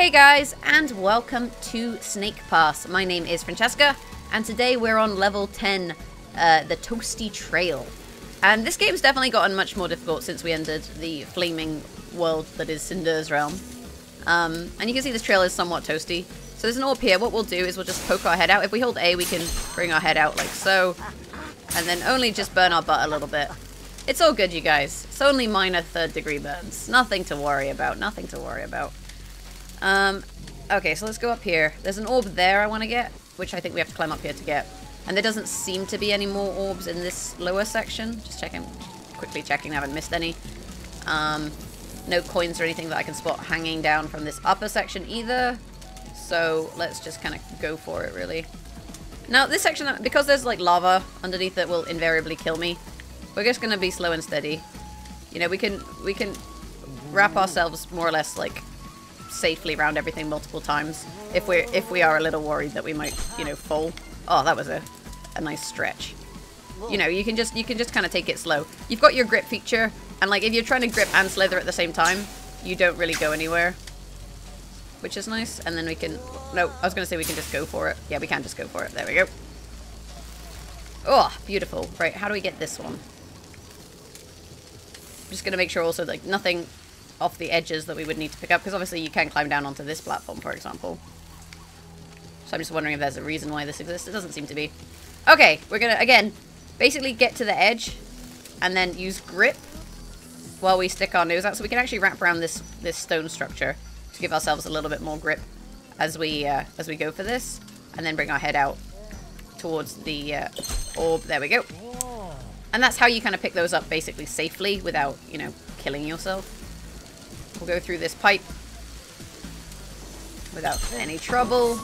Hey guys, and welcome to Snake Pass. My name is Francesca, and today we're on level 10, the Toasty Trail. And this game's definitely gotten much more difficult since we entered the flaming world that is Cyn-Der's realm. And you can see this trail is somewhat toasty. So there's an orb here. What we'll do is we'll just poke our head out. If we hold A, we can bring our head out like so. And then only just burn our butt a little bit. It's all good, you guys. It's only minor 3rd degree burns. Nothing to worry about. Nothing to worry about. Okay, so let's go up here. There's an orb there I want to get, which I think we have to climb up here to get. And there doesn't seem to be any more orbs in this lower section. Just checking, quickly checking, I haven't missed any. No coins or anything that I can spot hanging down from this upper section either. So let's just kind of go for it, really. Now, this section, because there's like lava underneath that will invariably kill me, we're just going to be slow and steady. You know, we can wrap ourselves more or less like safely around everything multiple times if we are a little worried that we might, you know, fall. Oh, that was a nice stretch. You know, you can just kind of take it slow. You've got your grip feature, and like if you're trying to grip and slither at the same time, you don't really go anywhere, which is nice. And then we can, no, I was gonna say we can just go for it. Yeah, we can just go for it. There we go. Oh, beautiful. Right, how do we get this one? I'm just gonna make sure also like nothing off the edges that we would need to pick up, because obviously you can climb down onto this platform, for example. So I'm just wondering if there's a reason why this exists. It doesn't seem to be. Okay, we're gonna, again, basically get to the edge and then use grip while we stick our nose out, so we can actually wrap around this stone structure to give ourselves a little bit more grip as we go for this, and then bring our head out towards the orb. There we go. And that's how you kind of pick those up basically safely without, you know, killing yourself. We'll go through this pipe without any trouble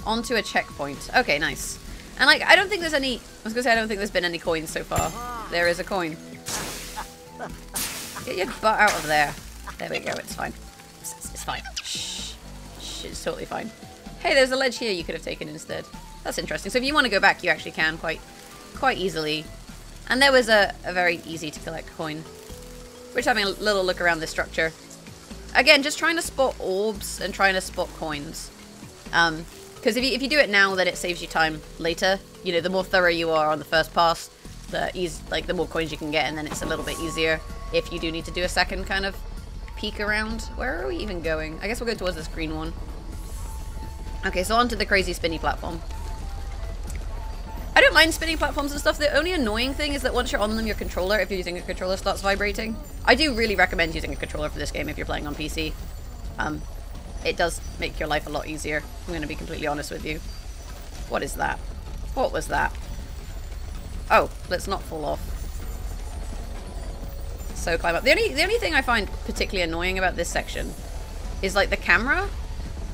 onto a checkpoint. Okay, nice. And like, I don't think there's any, I was gonna say I don't think there's been any coins so far. There is a coin. Get your butt out of there. There we go, it's fine. It's fine. Shh. Shh, it's totally fine. Hey, there's a ledge here you could have taken instead. That's interesting. So if you want to go back, you actually can quite easily. And there was a very easy to collect coin. We're just having a little look around this structure. Again, just trying to spot orbs and trying to spot coins. Because if you do it now, then it saves you time later. You know, the more thorough you are on the first pass, the more coins you can get, and then it's a little bit easier if you do need to do a second kind of peek around. Where are we even going? I guess we'll go towards this green one. Okay, so onto the crazy spinny platform. I don't mind spinning platforms and stuff. The only annoying thing is that once you're on them, your controller, if you're using a controller, starts vibrating. I do really recommend using a controller for this game if you're playing on PC. It does make your life a lot easier. I'm going to be completely honest with you. What is that? What was that? Oh, let's not fall off. So climb up. The only thing I find particularly annoying about this section is like the camera.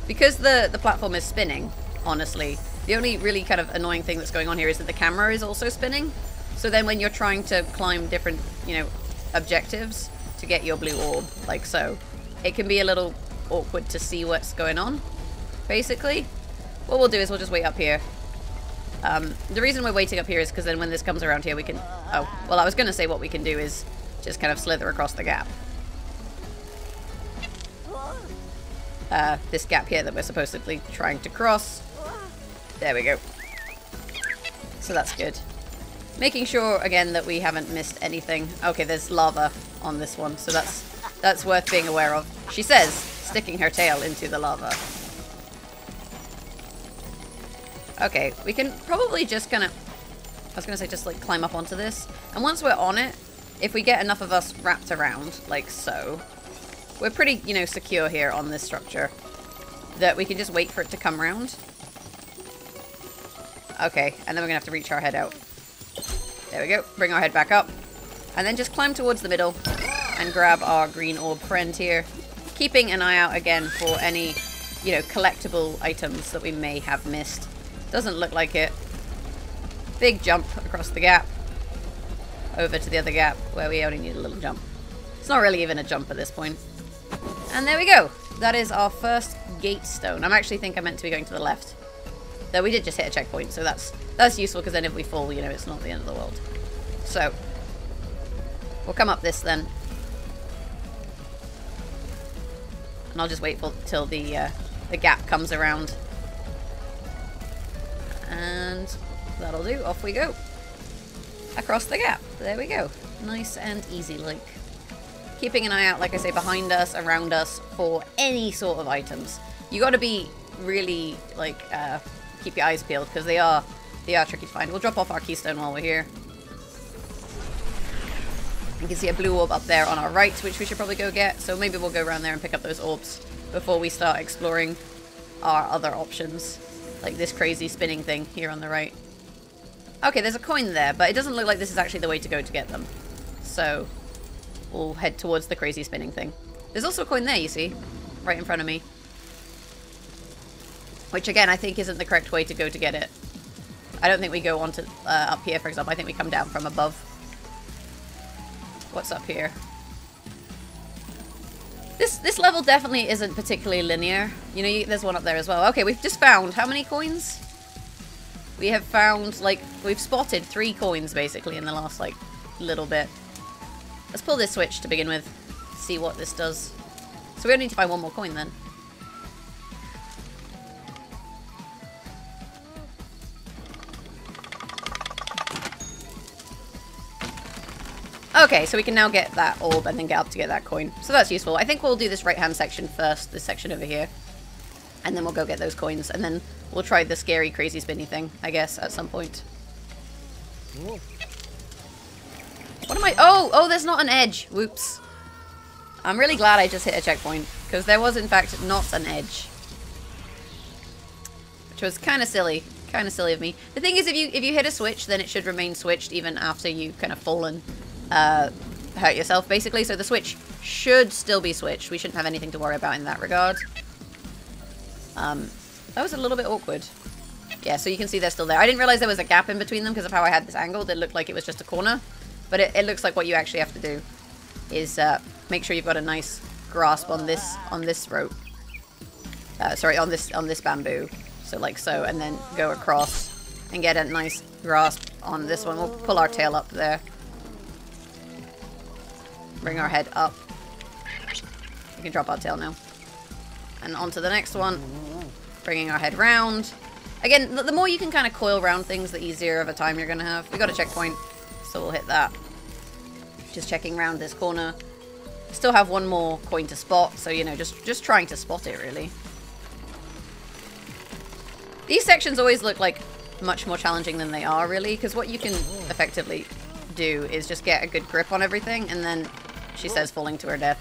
Because the platform is spinning, honestly. The only really kind of annoying thing that's going on here is that the camera is also spinning. So then when you're trying to climb different, you know, objectives to get your blue orb, like so, it can be a little awkward to see what's going on, basically. What we'll do is we'll just wait up here. The reason we're waiting up here is because then when this comes around here we can... Oh, well, I was going to say what we can do is just kind of slither across the gap. This gap here that we're supposedly trying to cross. There we go. So that's good. Making sure, again, that we haven't missed anything. Okay, there's lava on this one, so that's worth being aware of. She says, sticking her tail into the lava. Okay, we can probably just kind of... I was going to say just, like, climb up onto this. And once we're on it, if we get enough of us wrapped around, like so, we're pretty, you know, secure here on this structure. That we can just wait for it to come around. Okay, and then we're going to have to reach our head out. There we go. Bring our head back up. And then just climb towards the middle and grab our green orb friend here. Keeping an eye out again for any, you know, collectible items that we may have missed. Doesn't look like it. Big jump across the gap. Over to the other gap where we only need a little jump. It's not really even a jump at this point. And there we go. That is our first gate stone. I actually think I meant to be going to the left. Though we did just hit a checkpoint, so that's useful, because then if we fall, you know, it's not the end of the world. So, we'll come up this then. And I'll just wait till the the gap comes around. And that'll do. Off we go. Across the gap. There we go. Nice and easy like. Keeping an eye out, like I say, behind us, around us, for any sort of items. You gotta be really, like, keep your eyes peeled, because they are tricky to find. We'll drop off our keystone while we're here. You can see a blue orb up there on our right, which we should probably go get. So maybe we'll go around there and pick up those orbs before we start exploring our other options. Like this crazy spinning thing here on the right. Okay, there's a coin there, but it doesn't look like this is actually the way to go to get them. So we'll head towards the crazy spinning thing. There's also a coin there, you see, right in front of me. Which again, I think isn't the correct way to go to get it. I don't think we go on to up here, for example. I think we come down from above. What's up here? This level definitely isn't particularly linear. You know, there's one up there as well. Okay, we've just found how many coins? We have found, like, we've spotted 3 coins basically in the last, like, little bit. Let's pull this switch to begin with. See what this does. So we only need to find 1 more coin then. Okay, so we can now get that orb and then get up to get that coin. So that's useful. I think we'll do this right-hand section first, this section over here. And then we'll go get those coins, and then we'll try the scary, crazy, spinny thing, I guess, at some point. What am I... Oh, there's not an edge. Whoops. I'm really glad I just hit a checkpoint, because there was, in fact, not an edge. Which was kind of silly. Kind of silly of me. The thing is, if you hit a switch, then it should remain switched even after you kind of fallen. Hurt yourself, basically. So the switch should still be switched. We shouldn't have anything to worry about in that regard. That was a little bit awkward. Yeah, so you can see they're still there. I didn't realize there was a gap in between them because of how I had this angled. It looked like it was just a corner. But it looks like what you actually have to do is make sure you've got a nice grasp on this rope. Sorry, on this bamboo. So like so, and then go across and get a nice grasp on this one. We'll pull our tail up there. Bring our head up. We can drop our tail now. And onto the next one. Bringing our head round. Again, the more you can kind of coil around things, the easier of a time you're going to have. We got a checkpoint, so we'll hit that. Just checking around this corner. Still have 1 more coin to spot, so, you know, just trying to spot it, really. These sections always look like much more challenging than they are, really, because what you can effectively do is just get a good grip on everything, and then she says falling to her death.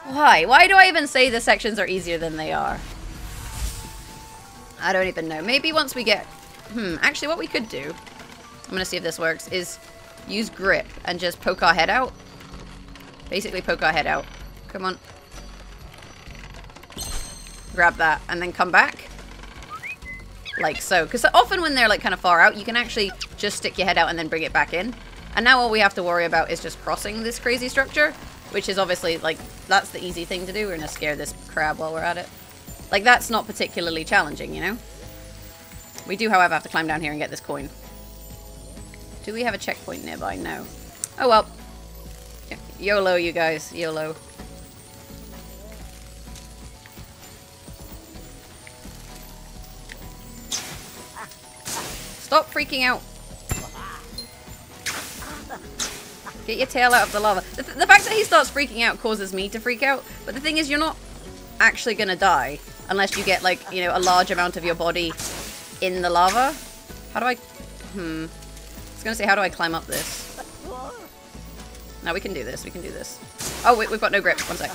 Why? Why do I even say the sections are easier than they are? I don't even know. Maybe once we get... Actually, what we could do, I'm going to see if this works, is use grip and just poke our head out. Basically poke our head out. Come on. Grab that and then come back. Like so. Because often when they're like kind of far out, you can actually just stick your head out and then bring it back in. And now all we have to worry about is just crossing this crazy structure. Which is obviously, like, that's the easy thing to do. We're going to scare this crab while we're at it. Like, that's not particularly challenging, you know? We do, however, have to climb down here and get this coin. Do we have a checkpoint nearby? No. Oh, well. YOLO, you guys. YOLO. Stop freaking out. Get your tail out of the lava. The fact that he starts freaking out causes me to freak out. But the thing is, you're not actually going to die. Unless you get, like, you know, a large amount of your body in the lava. How do I... I was going to say, how do I climb up this? No, we can do this. We can do this. Oh, wait, we've got no grip. 1 sec.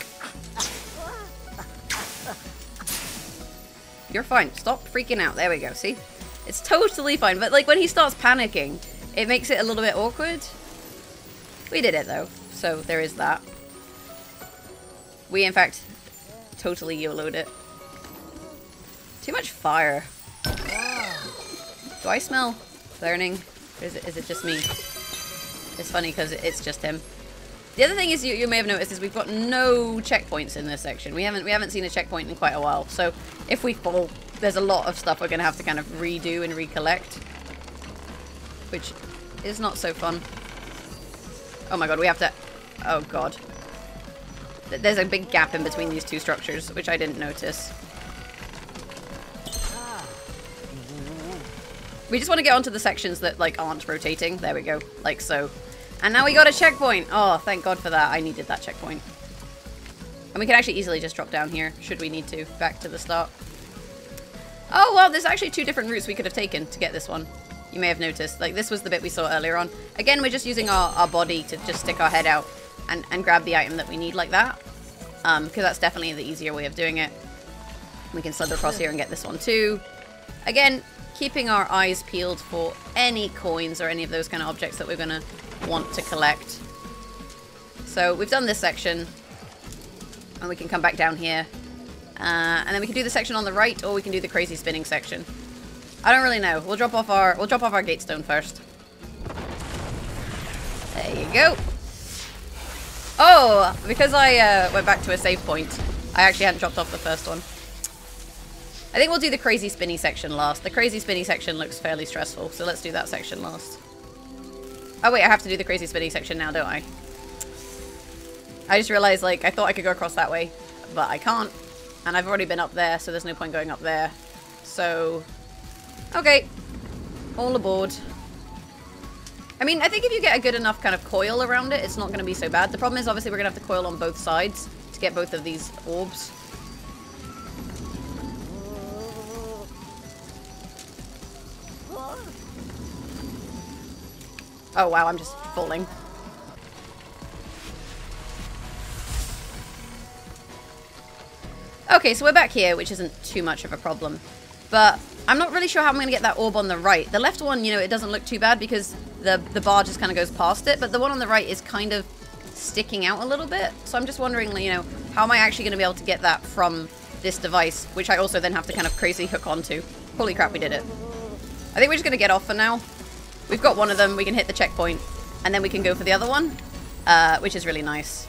You're fine. Stop freaking out. There we go. See? It's totally fine. But, like, when he starts panicking, it makes it a little bit awkward. We did it, though. So, there is that. We, in fact, totally YOLO'd it. Too much fire. Do I smell burning? Or is it just me? It's funny because it's just him. The other thing is you may have noticed is we've got no checkpoints in this section. We haven't seen a checkpoint in quite a while. So if we fall, there's a lot of stuff we're gonna have to kind of redo and recollect, which is not so fun. Oh my god, we have to... Oh god. There's a big gap in between these 2 structures, which I didn't notice. We just want to get onto the sections that, like, aren't rotating. There we go. Like so. And now we got a checkpoint. Oh, thank God for that. I needed that checkpoint. And we can actually easily just drop down here, should we need to. Back to the start. Oh, well, there's actually 2 different routes we could have taken to get this one. You may have noticed. Like, this was the bit we saw earlier on. Again, we're just using our body to just stick our head out and grab the item that we need like that. Because that's definitely the easier way of doing it. We can slither across here and get this one too. Again, keeping our eyes peeled for any coins or any of those kind of objects that we're going to want to collect. So we've done this section. And we can come back down here. And then we can do the section on the right, or we can do the crazy spinning section. I don't really know. We'll drop off our gate stone first. There you go. Oh, because I went back to a save point, I actually hadn't dropped off the first one. I think we'll do the crazy spinny section last. The crazy spinny section looks fairly stressful, so let's do that section last. Oh wait, I have to do the crazy spinny section now, don't I? I just realized, like, I thought I could go across that way, but I can't. And I've already been up there, so there's no point going up there. So, okay. All aboard. I mean, I think if you get a good enough kind of coil around it, it's not going to be so bad. The problem is, obviously, we're going to have to coil on both sides to get both of these orbs. Oh, wow, I'm just falling. Okay, so we're back here, which isn't too much of a problem. But I'm not really sure how I'm going to get that orb on the right. The left one, you know, it doesn't look too bad because the bar just kind of goes past it. But the one on the right is kind of sticking out a little bit. So I'm just wondering, you know, how am I actually going to be able to get that from this device, which I also then have to kind of crazy hook onto. Holy crap, we did it. I think we're just going to get off for now. We've got one of them, we can hit the checkpoint, and then we can go for the other one, which is really nice.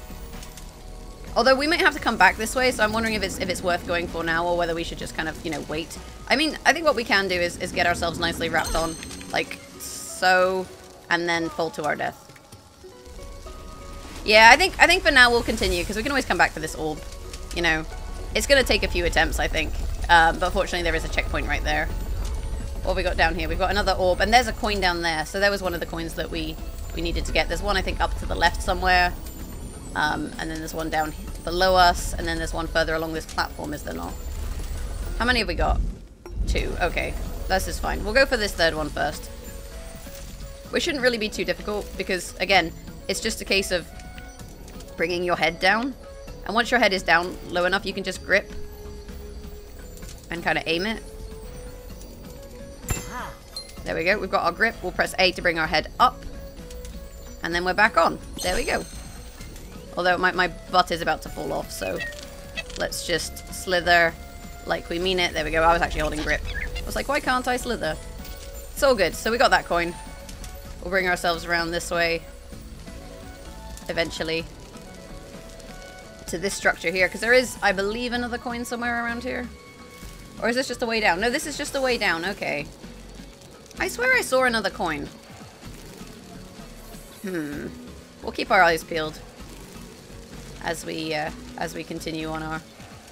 Although we might have to come back this way, so I'm wondering if it's worth going for now, or whether we should just kind of, you know, wait. I mean, I think what we can do is get ourselves nicely wrapped on, like so, and then fall to our death. Yeah, I think for now we'll continue, because we can always come back for this orb. You know, it's going to take a few attempts, I think. But fortunately there is a checkpoint right there. What have we got down here? We've got another orb, and there's a coin down there. So there was one of the coins that we needed to get. There's one, I think, up to the left somewhere. And then there's one down below us, and then there's one further along this platform, is there not? How many have we got? 2. Okay, this is fine. We'll go for this third one first. Which shouldn't really be too difficult, because, again, it's just a case of bringing your head down. And once your head is down low enough, you can just grip and kind of aim it. There we go. We've got our grip. We'll press A to bring our head up. And then we're back on. There we go. Although my butt is about to fall off, so let's just slither like we mean it. There we go. I was actually holding grip. I was like, why can't I slither? It's all good. So we got that coin. We'll bring ourselves around this way. Eventually. To this structure here. Because there is, I believe, another coin somewhere around here. Or is this just a way down? No, this is just a way down. Okay. I swear I saw another coin. We'll keep our eyes peeled as we continue on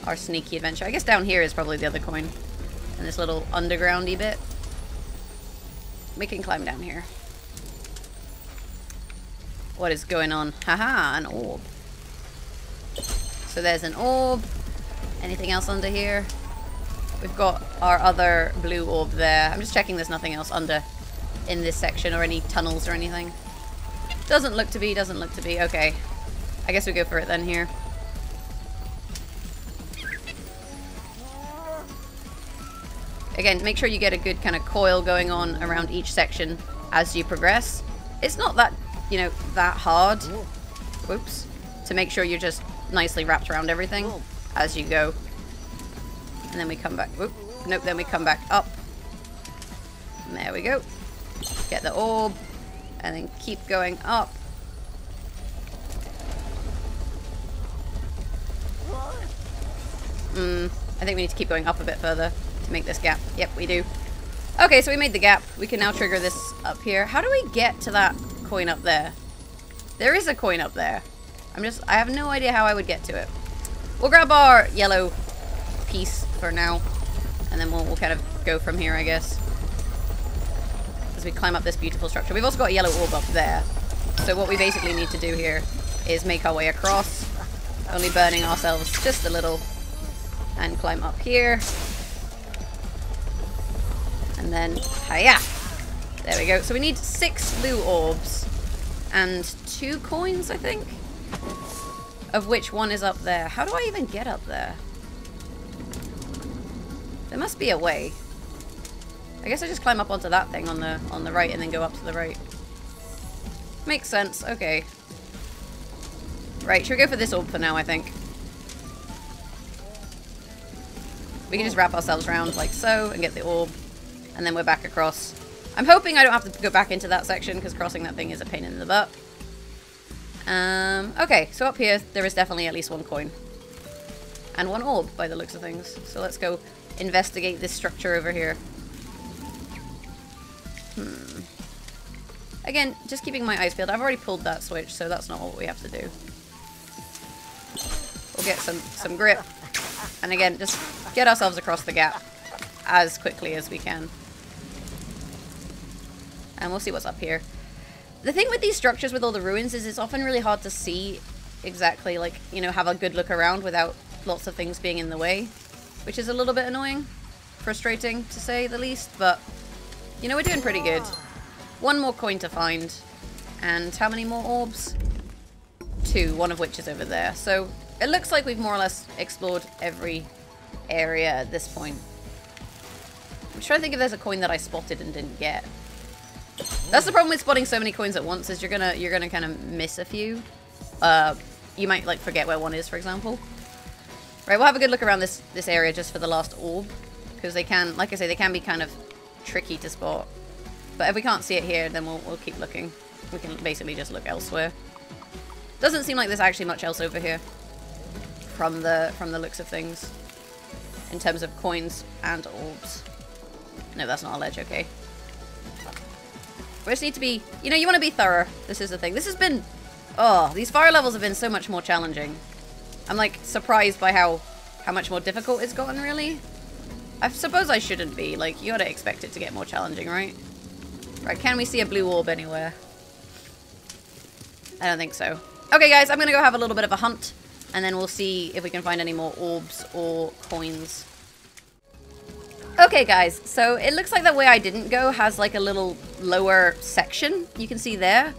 our sneaky adventure. I guess down here is probably the other coin. And this little undergroundy bit. We can climb down here. What is going on? Haha, an orb. So there's an orb. Anything else under here? We've got our other blue orb there. I'm just checking there's nothing else under in this section or any tunnels or anything. Doesn't look to be, doesn't look to be. Okay. I guess we go for it then here. Again, make sure you get a good kind of coil going on around each section as you progress. It's not that, you know, that hard. Whoops. To make sure you're just nicely wrapped around everything as you go. And then we come back. Whoop. Nope, then we come back up. And there we go. Get the orb. And then keep going up. I think we need to keep going up a bit further to make this gap. Yep, we do. Okay, so we made the gap. We can now trigger this up here. How do we get to that coin up there? There is a coin up there. I have no idea how I would get to it. We'll grab our yellow piece for now, and then we'll kind of go from here, I guess. as we climb up this beautiful structure. We've also got a yellow orb up there. So what we basically need to do here is make our way across, only burning ourselves just a little, and climb up here. And then, hiya! There we go. So we need 6 blue orbs and 2 coins, I think, of which one is up there. How do I even get up there? There must be a way. I guess I just climb up onto that thing on the right and then go up to the right. Makes sense. Okay. Right, should we go for this orb for now, I think? We can just wrap ourselves around like so and get the orb. And then we're back across. I'm hoping I don't have to go back into that section because crossing that thing is a pain in the butt. Okay, so up here there is definitely at least 1 coin. And 1 orb by the looks of things. So let's go investigate this structure over here. Again, just keeping my eyes peeled. I've already pulled that switch, so that's not what we have to do. We'll get some grip. And again, just get ourselves across the gap as quickly as we can. And we'll see what's up here. The thing with these structures with all the ruins is it's often really hard to see exactly, like, you know, have a good look around without lots of things being in the way. Which is a little bit annoying. Frustrating, to say the least, but, you know, we're doing pretty good. 1 more coin to find. And how many more orbs? 2, one of which is over there. So it looks like we've more or less explored every area at this point. I'm trying to think if there's a coin that I spotted and didn't get. That's the problem with spotting so many coins at once, is you're gonna kind of miss a few. You might like forget where one is, for example. Right, we'll have a good look around this area just for the last orb, because they can, like I say, they can be kind of tricky to spot. But if we can't see it here, then we'll keep looking. We can basically just look elsewhere. Doesn't seem like there's actually much else over here from the looks of things in terms of coins and orbs. No, that's not a ledge. Okay. We just need to be, you know, you want to be thorough. This is the thing. This has been, oh, these fire levels have been so much more challenging. I'm like surprised by how much more difficult it's gotten, really. I suppose I shouldn't be. Like, you gotta expect it to get more challenging, right? Right, can we see a blue orb anywhere? I don't think so. Okay, guys, I'm gonna go have a little bit of a hunt, and then we'll see if we can find any more orbs or coins. Okay, guys, so it looks like the way I didn't go has like a little lower section you can see there.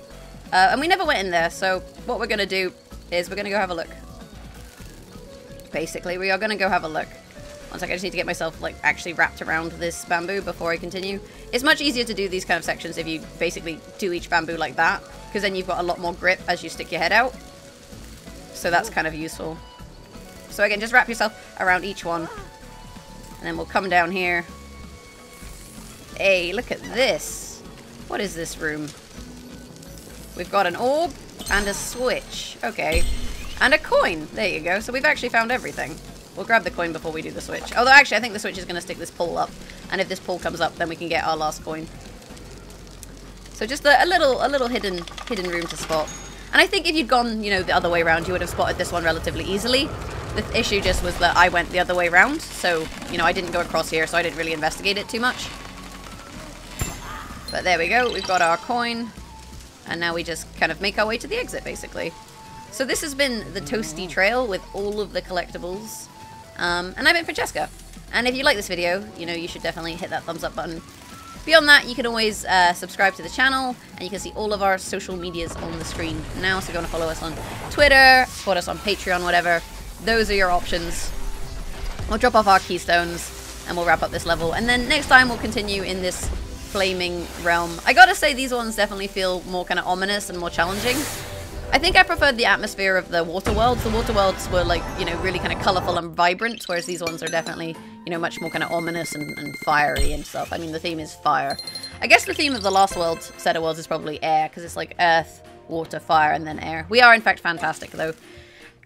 And we never went in there, so what we're gonna do is we're gonna go have a look. Basically, we are gonna go have a look. One second, I just need to get myself like actually wrapped around this bamboo before I continue. It's much easier to do these kind of sections if you basically do each bamboo like that, because then you've got a lot more grip as you stick your head out. So that's kind of useful. So again, just wrap yourself around each one. And then we'll come down here. Hey, look at this. What is this room? We've got an orb and a switch. Okay. And a coin. There you go. So we've actually found everything. We'll grab the coin before we do the switch. Although actually I think the switch is going to stick this pole up. And if this pole comes up, then we can get our last coin. So just a little hidden room to spot. And I think if you'd gone, you know, the other way around, you would have spotted this one relatively easily. The issue just was that I went the other way around. So, you know, I didn't go across here, so I didn't really investigate it too much. But there we go. We've got our coin. And now we just kind of make our way to the exit, basically. So this has been the Toasty Trail with all of the collectibles. And I've been Francesca. And if you like this video, you know, you should definitely hit that thumbs up button. Beyond that, you can always subscribe to the channel, and you can see all of our social medias on the screen now. So go and follow us on Twitter, support us on Patreon, whatever. Those are your options. We'll drop off our keystones, and we'll wrap up this level. And then next time, we'll continue in this flaming realm. I gotta say, these ones definitely feel more kind of ominous and more challenging. I think I preferred the atmosphere of the water worlds. The water worlds were like, you know, really kind of colorful and vibrant, whereas these ones are definitely, you know, much more kind of ominous and fiery and stuff. I mean, the theme is fire. I guess the theme of the last world, set of worlds, is probably air, because it's like earth, water, fire, and then air. We are, in fact, fantastic, though.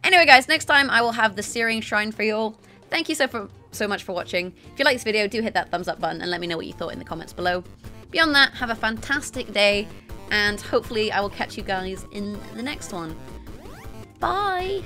Anyway, guys, next time I will have the Searing Shrine for you all. Thank you so much for watching. If you like this video, do hit that thumbs up button and let me know what you thought in the comments below. Beyond that, have a fantastic day. And hopefully I will catch you guys in the next one. Bye!